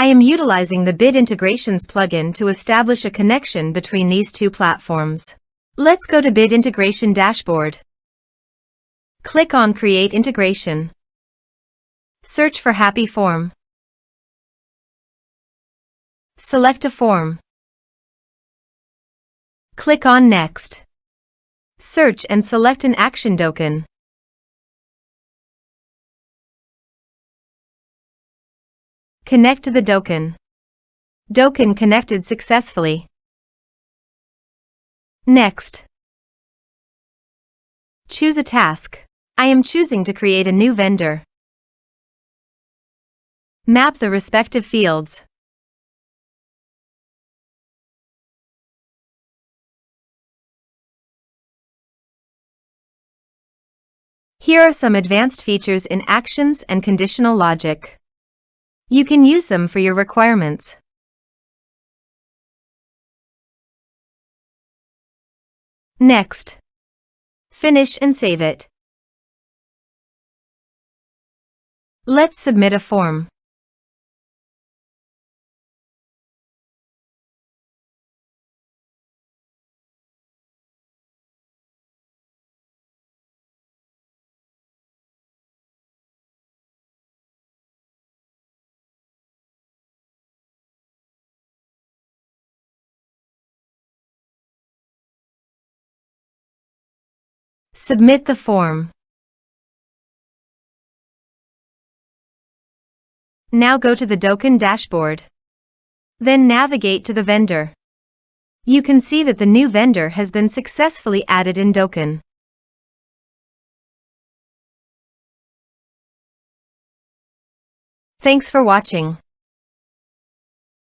I am utilizing the Bit Integrations plugin to establish a connection between these two platforms. Let's go to Bit Integration Dashboard. Click on Create Integration. Search for Happyform. Select a form. Click on Next. Search and select an action Dokan. Connect to the Dokan. Dokan connected successfully. Next. Choose a task. I am choosing to create a new vendor. Map the respective fields. Here are some advanced features in actions and conditional logic. You can use them for your requirements. Next. Finish and save it. Let's submit a form. Submit the form. Now go to the Dokan dashboard. Then navigate to the vendor. You can see that the new vendor has been successfully added in Dokan. Thanks for watching.